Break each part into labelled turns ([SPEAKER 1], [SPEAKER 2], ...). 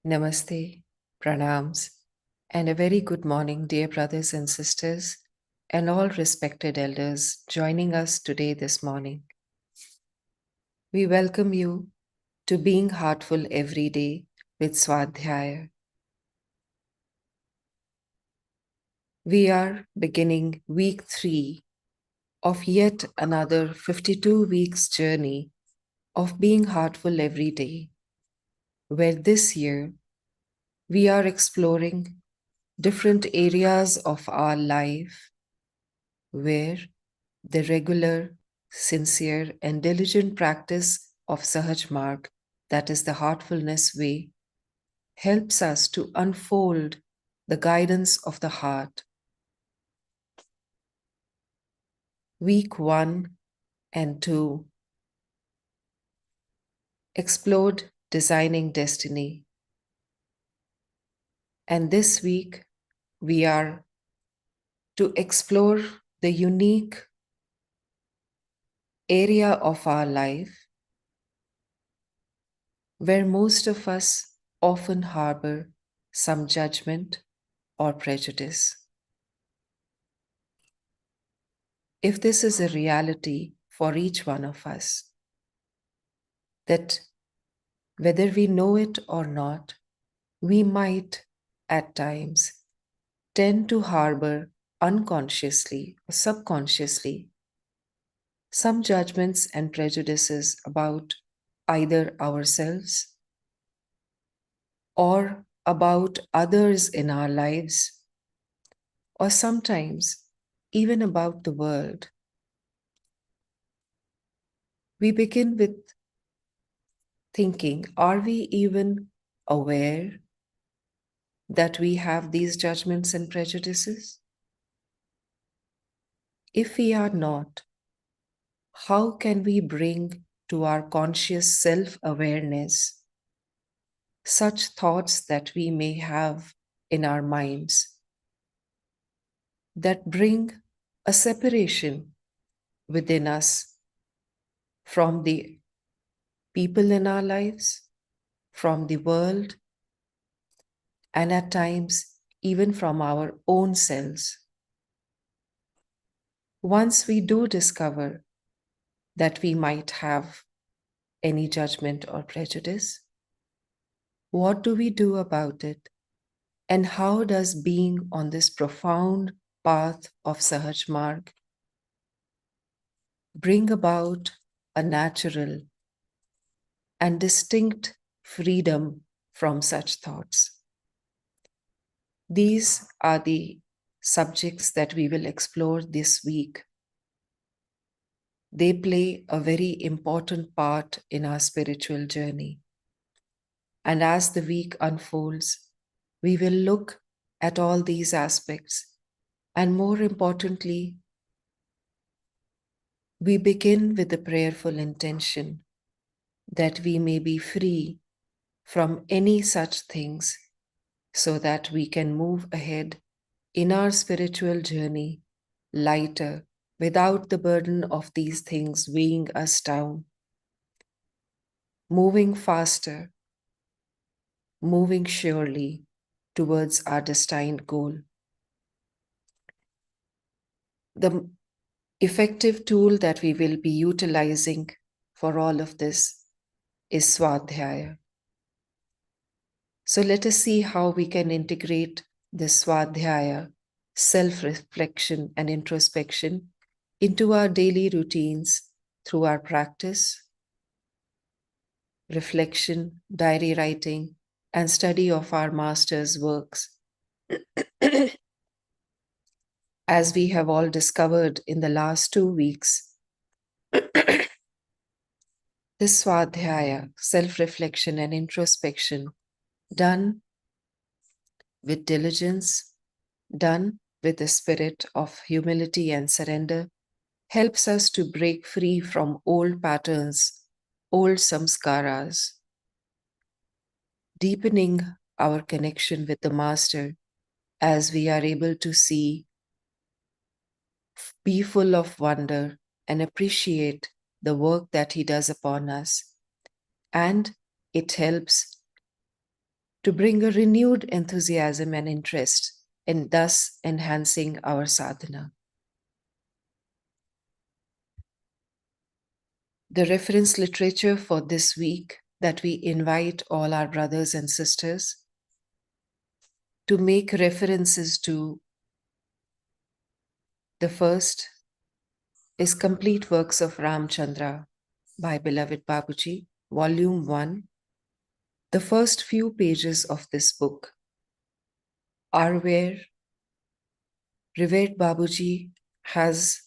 [SPEAKER 1] Namaste, pranams, and a very good morning, dear brothers and sisters, and all respected elders joining us today this morning. We welcome you to being heartful every day with Swadhyaya. We are beginning week 3 of yet another 52 weeks journey of being heartful every day, where this year we are exploring different areas of our life where the regular, sincere, and diligent practice of Sahaj Marg, that is the heartfulness way, helps us to unfold the guidance of the heart. Week 1 and 2 explored designing destiny. And this week, we are to explore the unique area of our life where most of us often harbor some judgment or prejudice. If this is a reality for each one of us, that whether we know it or not, we might at times tend to harbor unconsciously or subconsciously some judgments and prejudices about either ourselves or about others in our lives, or sometimes even about the world. We begin with thinking, are we even aware that we have these judgments and prejudices? If we are not, how can we bring to our conscious self-awareness such thoughts that we may have in our minds that bring a separation within us from the people in our lives, from the world, and at times even from our own selves? Once we do discover that we might have any judgment or prejudice, what do we do about it? And how does being on this profound path of Sahaj Marg bring about a natural and distinct freedom from such thoughts? These are the subjects that we will explore this week. They play a very important part in our spiritual journey. And as the week unfolds, we will look at all these aspects. And more importantly, we begin with the prayerful intention that we may be free from any such things so that we can move ahead in our spiritual journey lighter, without the burden of these things weighing us down, moving faster, moving surely towards our destined goal. The effective tool that we will be utilizing for all of this is Swadhyaya. So let us see how we can integrate this Swadhyaya, self-reflection and introspection into our daily routines through our practice, reflection, diary writing, and study of our master's works. As we have all discovered in the last 2 weeks, this Swadhyaya, self-reflection and introspection, done with diligence, done with the spirit of humility and surrender, helps us to break free from old patterns, old samskaras, deepening our connection with the Master as we are able to see, be full of wonder, and appreciate the work that He does upon us. And it helps to bring a renewed enthusiasm and interest in thus enhancing our sadhana. The reference literature for this week that we invite all our brothers and sisters to make references to, the first is Complete Works of Ramchandra by beloved Babuji, Volume 1. The first few pages of this book are where Revered Babuji has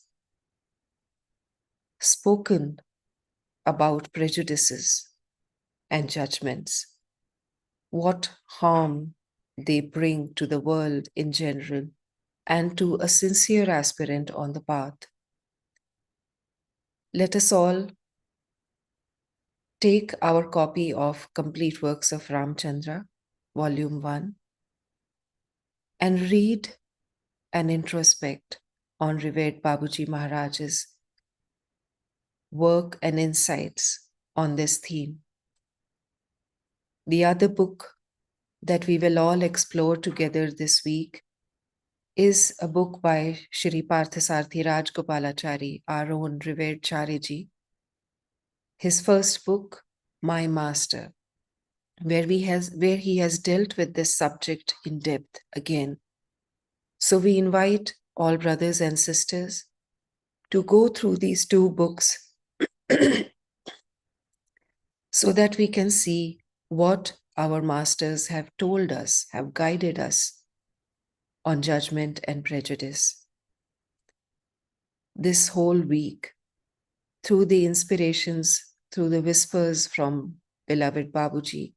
[SPEAKER 1] spoken about prejudices and judgments, what harm they bring to the world in general and to a sincere aspirant on the path. Let us all take our copy of Complete Works of Ramchandra, Volume 1, and read and introspect on Revered Babuji Maharaj's work and insights on this theme. The other book that we will all explore together this week is a book by Shri Parthasarthi Rajgopalachari, our own revered Chariji. His first book, My Master, where he has dealt with this subject in depth again. So we invite all brothers and sisters to go through these two books so that we can see what our masters have told us, have guided us on judgment and prejudice. This whole week, through the inspirations, through the whispers from beloved Babuji,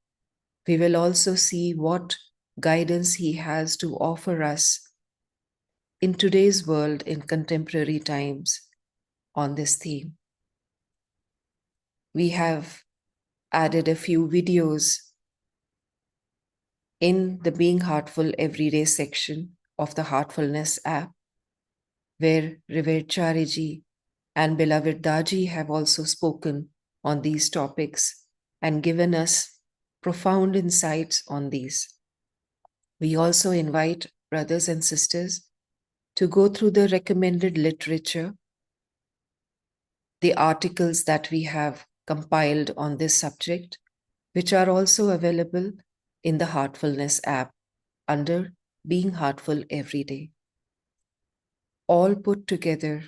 [SPEAKER 1] we will also see what guidance he has to offer us in today's world, in contemporary times, on this theme. We have added a few videos in the Being Heartful Everyday section of the Heartfulness app, where Revered Chariji and beloved Daji have also spoken on these topics and given us profound insights on these. We also invite brothers and sisters to go through the recommended literature, the articles that we have compiled on this subject, which are also available in the Heartfulness app under Being Heartful Every Day. All put together,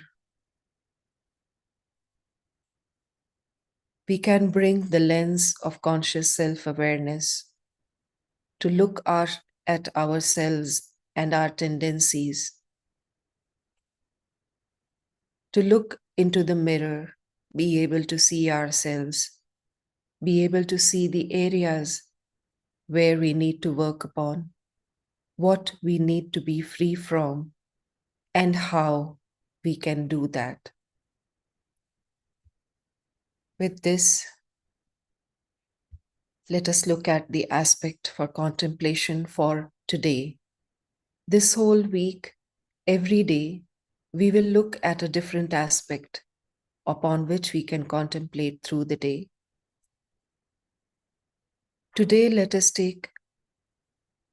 [SPEAKER 1] we can bring the lens of conscious self-awareness to look at ourselves and our tendencies, to look into the mirror, be able to see ourselves, be able to see the areas where we need to work upon, what we need to be free from, and how we can do that. With this, let us look at the aspect for contemplation for today. This whole week, every day, we will look at a different aspect upon which we can contemplate through the day. Today, let us take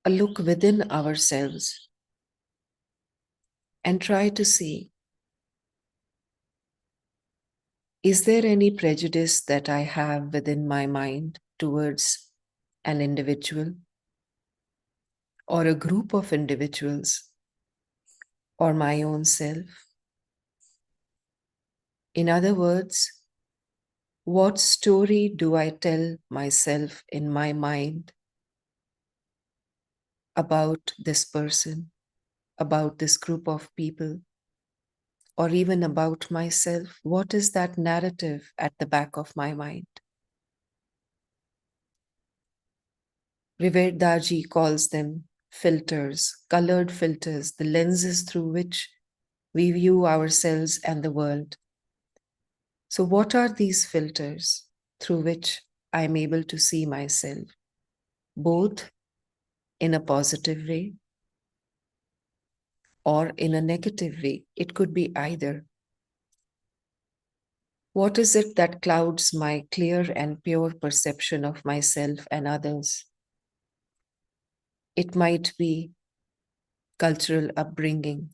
[SPEAKER 1] a look within ourselves and try to see, is there any prejudice that I have within my mind towards an individual or a group of individuals or my own self? In other words, what story do I tell myself in my mind about this person, about this group of people, or even about myself? What is that narrative at the back of my mind? Revered Daji calls them filters, colored filters, the lenses through which we view ourselves and the world. So what are these filters through which I'm able to see myself, both in a positive way or in a negative way? It could be either. What is it that clouds my clear and pure perception of myself and others? It might be cultural upbringing.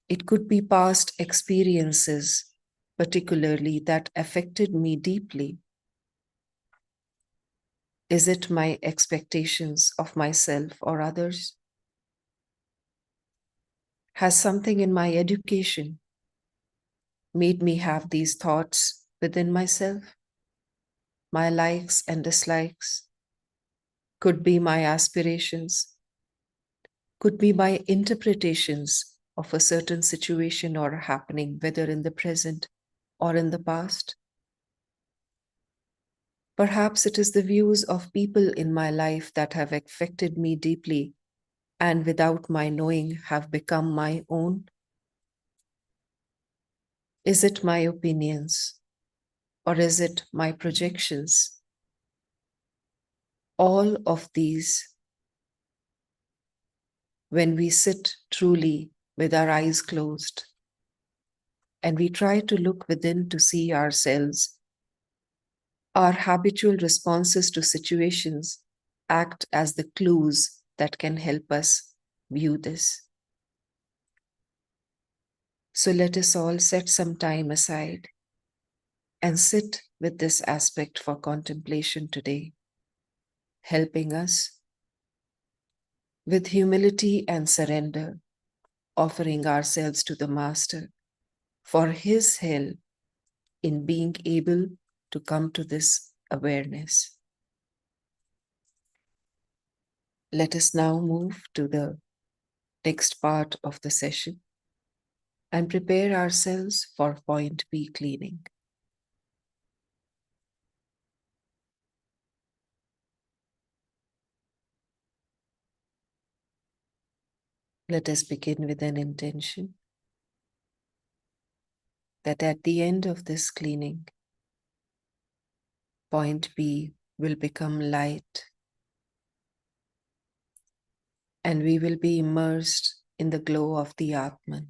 [SPEAKER 1] It could be past experiences, particularly that affected me deeply. Is it my expectations of myself or others? Has something in my education made me have these thoughts within myself? My likes and dislikes could be my aspirations, could be my interpretations of a certain situation or happening, whether in the present or in the past. Perhaps it is the views of people in my life that have affected me deeply and without my knowing have become my own. Is it my opinions or is it my projections? All of these, when we sit truly with our eyes closed and we try to look within to see ourselves, our habitual responses to situations act as the clues that can help us view this. So let us all set some time aside and sit with this aspect for contemplation today, helping us with humility and surrender, offering ourselves to the Master for his help in being able to come to this awareness. Let us now move to the next part of the session and prepare ourselves for point B cleaning. Let us begin with an intention that at the end of this cleaning, point B will become light and we will be immersed in the glow of the Atman.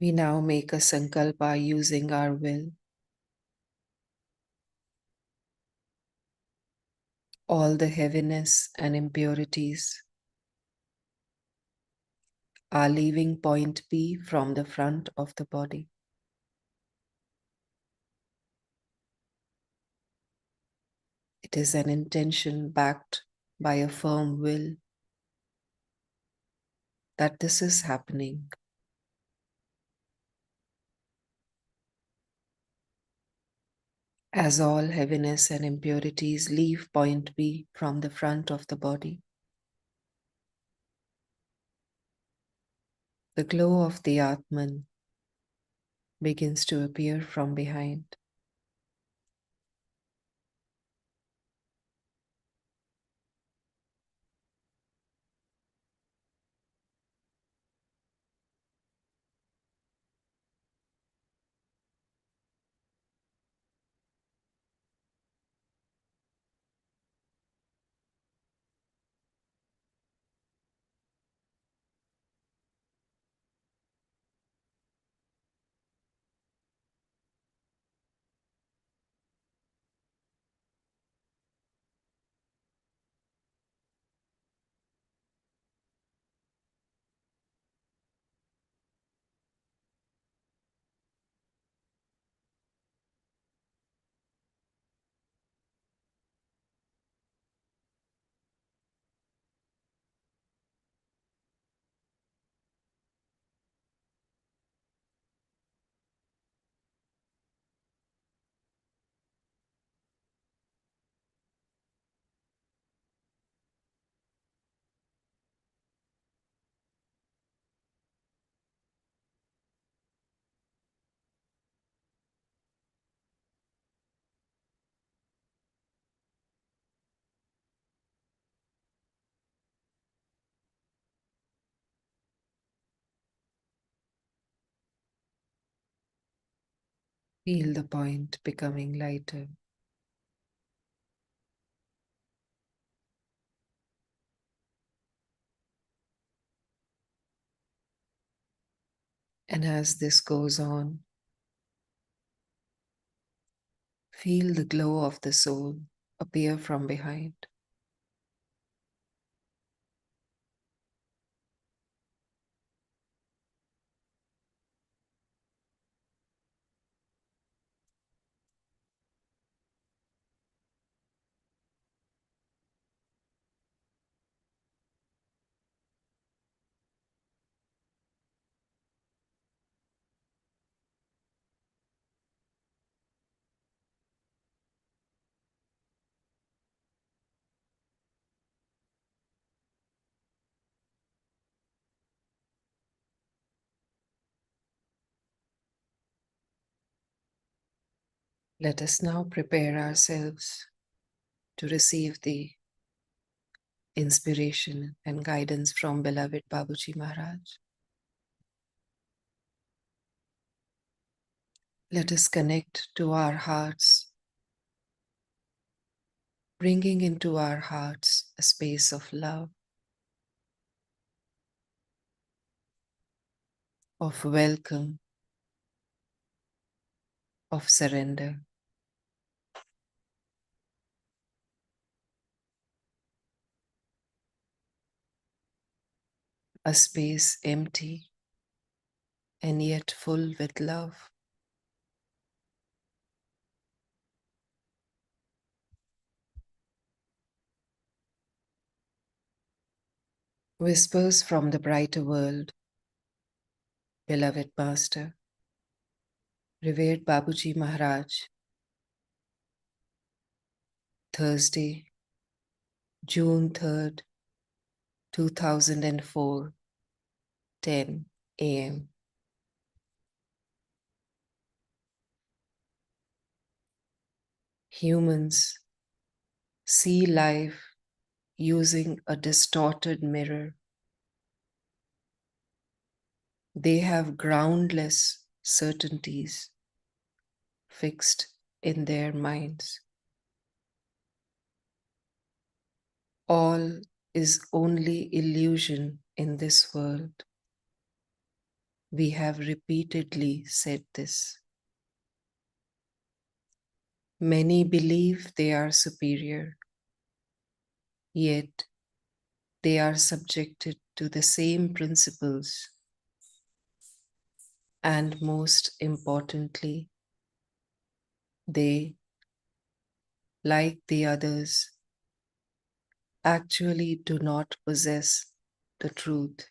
[SPEAKER 1] We now make a sankalpa using our will. All the heaviness and impurities are leaving point B from the front of the body. It is an intention backed by a firm will that this is happening. As all heaviness and impurities leave point B from the front of the body, the glow of the Atman begins to appear from behind. Feel the point becoming lighter. And as this goes on, Feel the glow of the soul appear from behind. Let us now prepare ourselves to receive the inspiration and guidance from beloved Babuji Maharaj. Let us connect to our hearts, bringing into our hearts a space of love, of welcome, of surrender. A space empty and yet full with love. Whispers from the brighter world, beloved Master, revered Babuji Maharaj, Thursday, June 3rd, 2004, 10 a.m. Humans see life using a distorted mirror. They have groundless certainties fixed in their minds. All is only illusion in this world. We have repeatedly said this. Many believe they are superior, yet they are subjected to the same principles, and most importantly, they, like the others, actually do not possess the truth.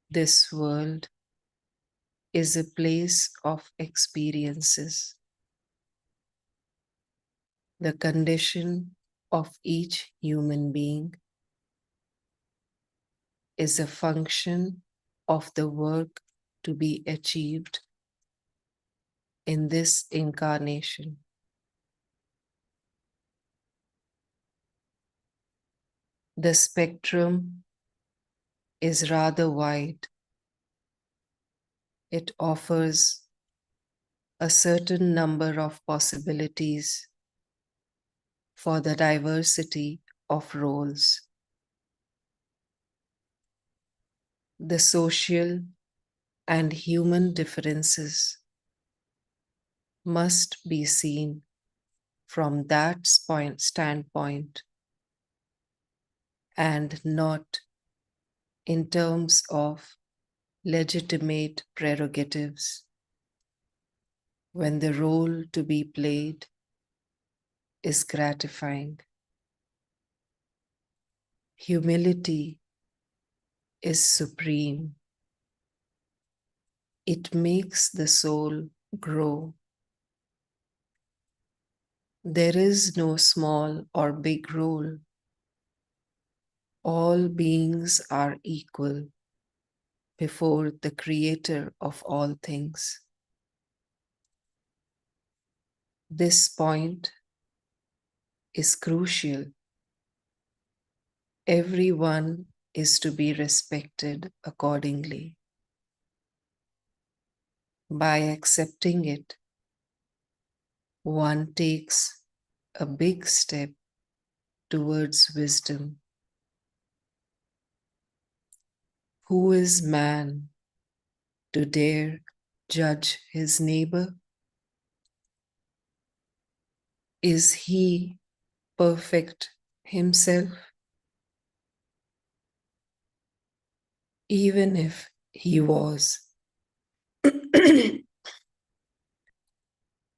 [SPEAKER 1] This world is a place of experiences. The condition of each human being is a function of the work to be achieved in this incarnation. The spectrum is rather wide. It offers a certain number of possibilities for the diversity of roles. The social and human differences must be seen from that standpoint and not in terms of legitimate prerogatives when the role to be played is gratifying. Humility is supreme. It makes the soul grow. There is no small or big role. All beings are equal before the Creator of all things. This point is crucial. Everyone is to be respected accordingly. By accepting it, one takes a big step towards wisdom. Who is man to dare judge his neighbor? Is he perfect himself? Even if he was,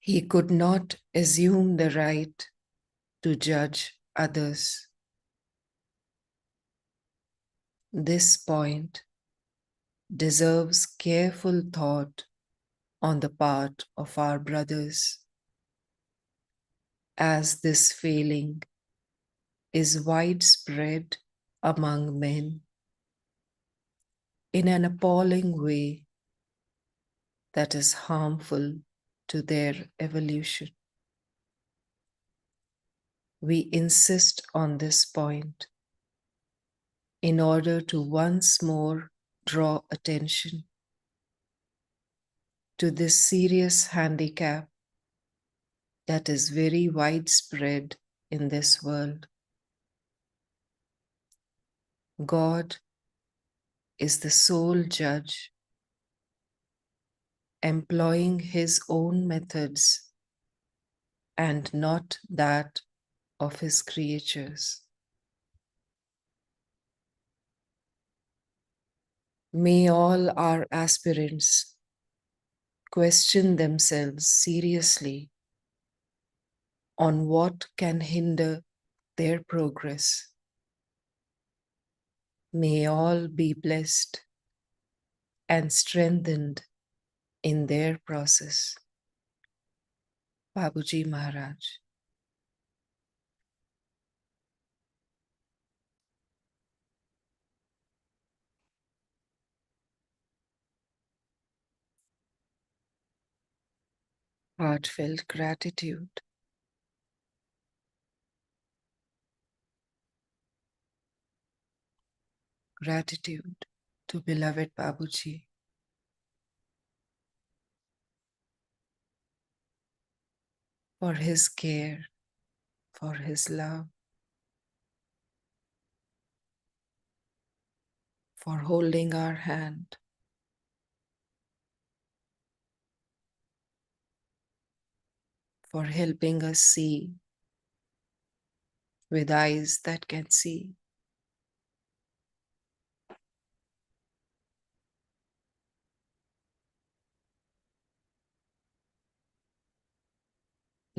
[SPEAKER 1] he could not assume the right to judge others. This point deserves careful thought on the part of our brothers, as this failing is widespread among men in an appalling way that is harmful to their evolution. We insist on this point in order to once more draw attention to this serious handicap that is very widespread in this world. God is the sole judge, employing his own methods and not that of his creatures. May all our aspirants question themselves seriously on what can hinder their progress. May all be blessed and strengthened in their process. Babuji Maharaj. Heartfelt gratitude. Gratitude to beloved Babuji for his care, for his love, for holding our hand, for helping us see with eyes that can see.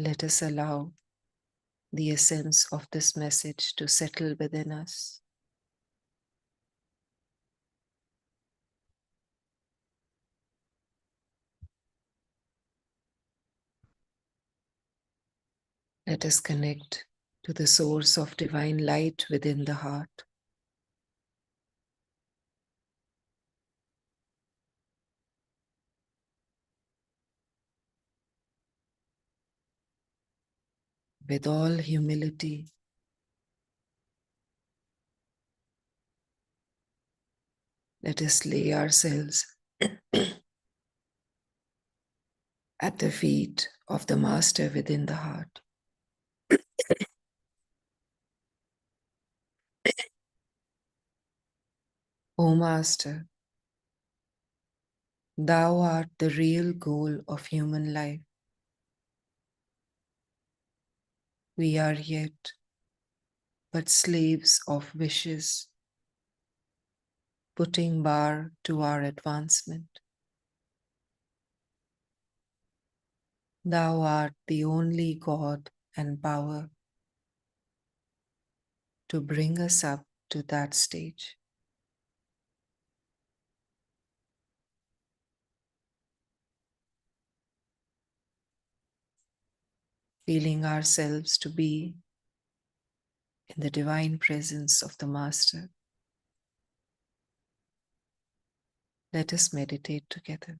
[SPEAKER 1] Let us allow the essence of this message to settle within us. Let us connect to the source of divine light within the heart. With all humility, let us lay ourselves at the feet of the Master within the heart. O Master, thou art the real goal of human life. We are yet but slaves of wishes, putting bar to our advancement. Thou art the only God and power to bring us up to that stage. Feeling ourselves to be in the divine presence of the Master, let us meditate together.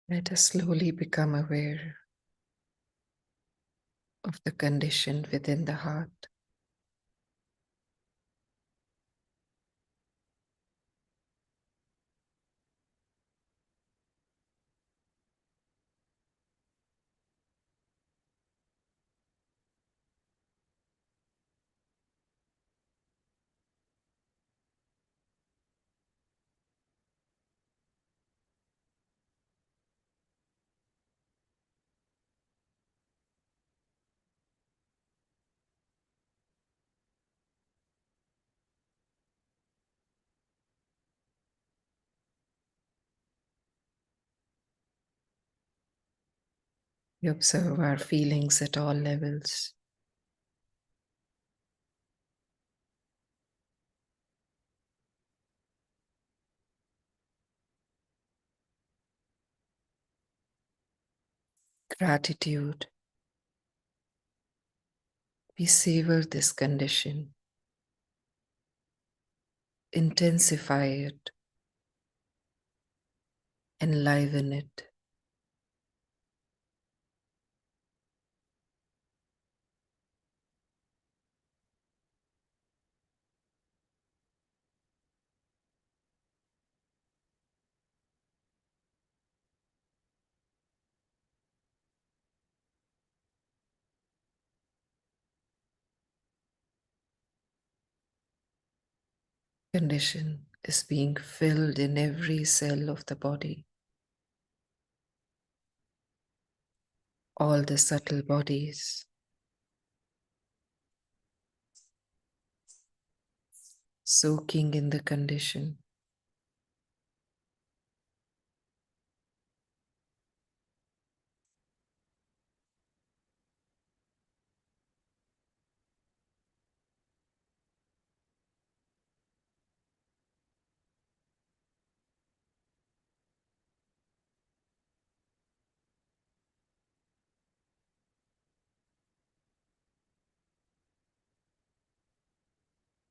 [SPEAKER 1] Let us slowly become aware of the condition within the heart. We observe our feelings at all levels. Gratitude. We savor this condition, intensify it, enliven it. Condition is being filled in every cell of the body, all the subtle bodies, soaking in the condition.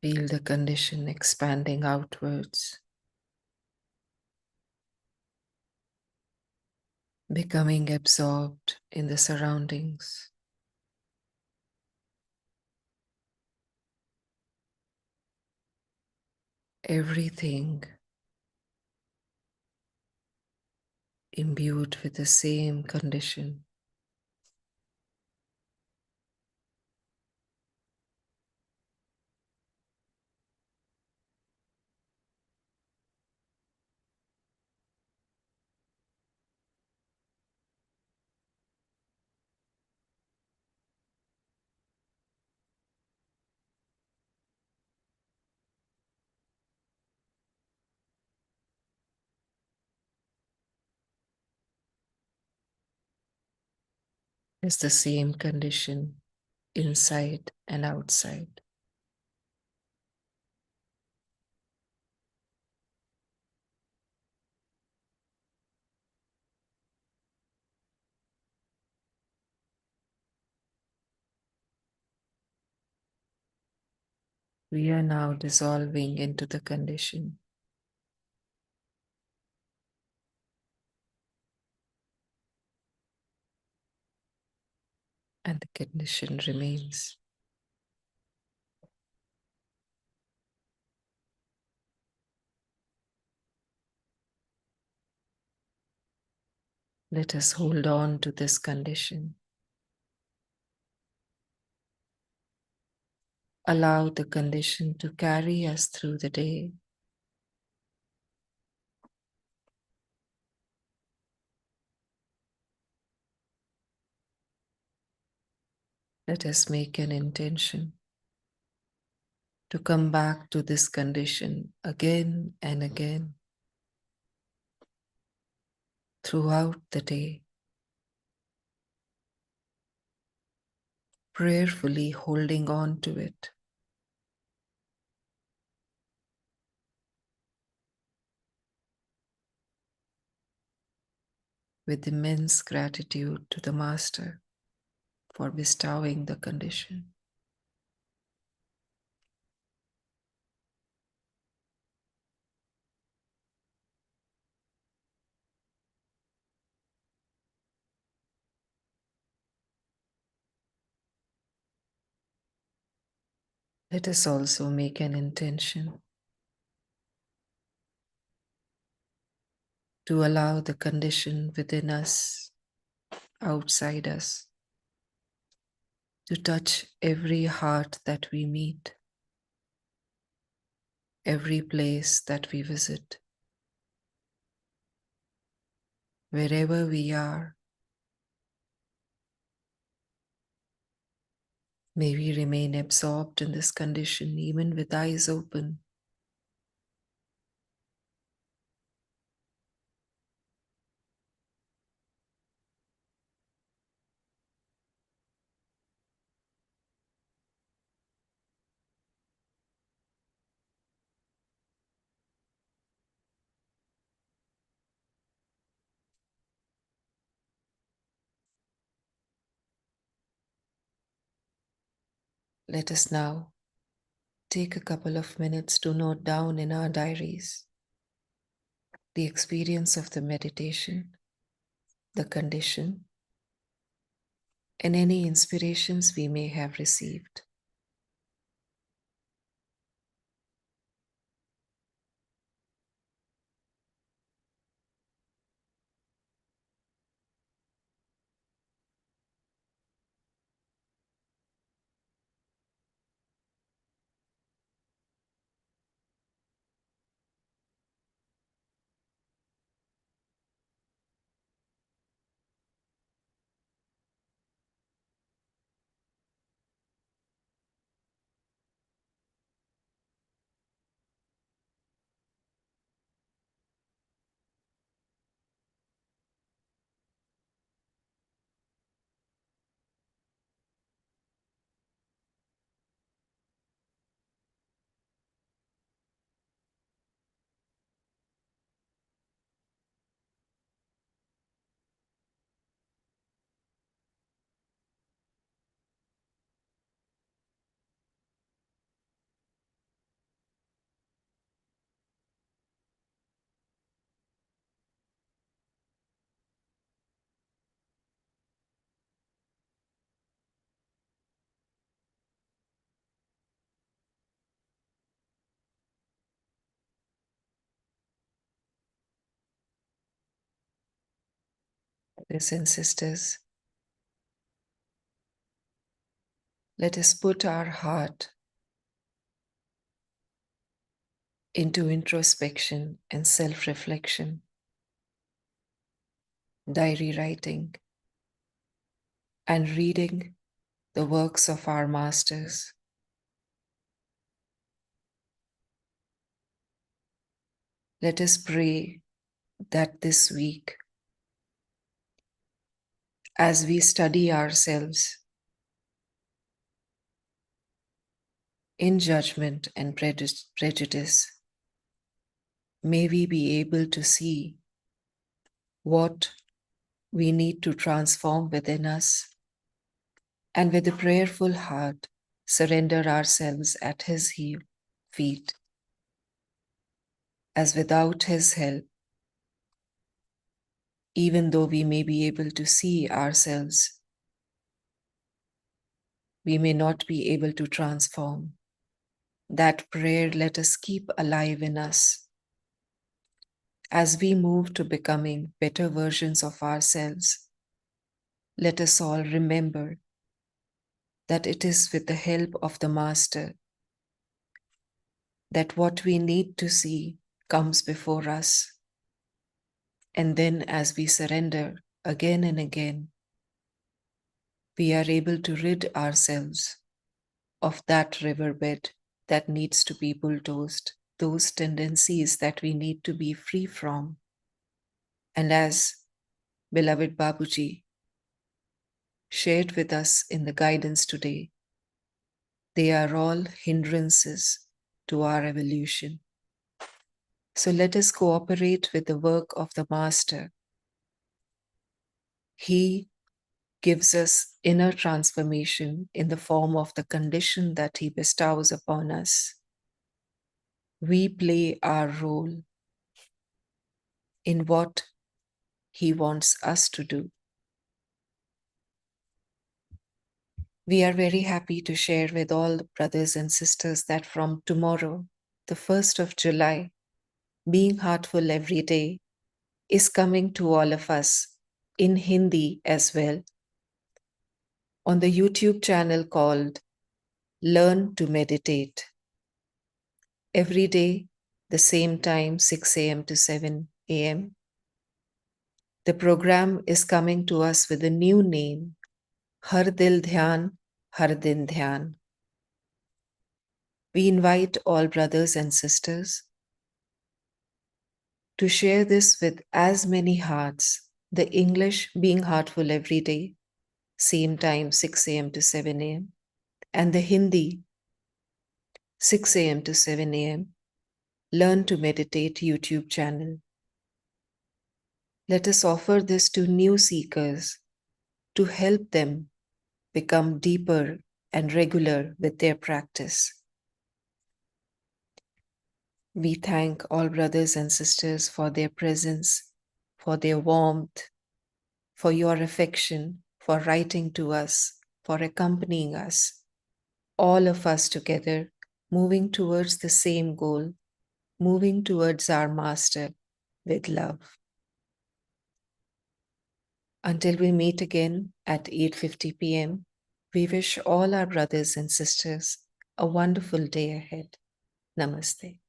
[SPEAKER 1] Feel the condition expanding outwards, becoming absorbed in the surroundings. Everything imbued with the same condition. Is the same condition inside and outside. We are now dissolving into the condition. And the condition remains. Let us hold on to this condition. Allow the condition to carry us through the day. Let us make an intention to come back to this condition again and again throughout the day, prayerfully holding on to it with immense gratitude to the Master for bestowing the condition. Let us also make an intention to allow the condition within us, outside us, to touch every heart that we meet, every place that we visit, wherever we are. May we remain absorbed in this condition, even with eyes open. Let us now take a couple of minutes to note down in our diaries the experience of the meditation, the condition, and any inspirations we may have received. Brothers and sisters, let us put our heart into introspection and self-reflection, diary writing, and reading the works of our masters. Let us pray that this week, as we study ourselves in judgment and prejudice, may we be able to see what we need to transform within us, and with a prayerful heart, surrender ourselves at His feet, as without His help, even though we may be able to see ourselves, we may not be able to transform. That prayer let us keep alive in us as we move to becoming better versions of ourselves. Let us all remember that it is with the help of the Master that what we need to see comes before us. And then, as we surrender again and again, we are able to rid ourselves of that riverbed that needs to be bulldozed, those tendencies that we need to be free from. And as beloved Babuji shared with us in the guidance today, they are all hindrances to our evolution. So let us cooperate with the work of the Master. He gives us inner transformation in the form of the condition that He bestows upon us. We play our role in what He wants us to do. We are very happy to share with all the brothers and sisters that from tomorrow, the 1st of July, Being Heartful Every Day is coming to all of us in Hindi as well on the YouTube channel called Learn to Meditate. Every day, the same time, 6 a.m. to 7 a.m. The program is coming to us with a new name, Har Dil Dhyan, Har Din Dhyan. We invite all brothers and sisters to share this with as many hearts. The English Being Heartful Every Day, same time, 6 a.m. to 7 a.m. And the Hindi, 6 a.m. to 7 a.m. Learn to Meditate YouTube channel. Let us offer this to new seekers to help them become deeper and regular with their practice. We thank all brothers and sisters for their presence, for their warmth, for your affection, for writing to us, for accompanying us, all of us together, moving towards the same goal, moving towards our Master with love. Until we meet again at 8:50 p.m., we wish all our brothers and sisters a wonderful day ahead. Namaste.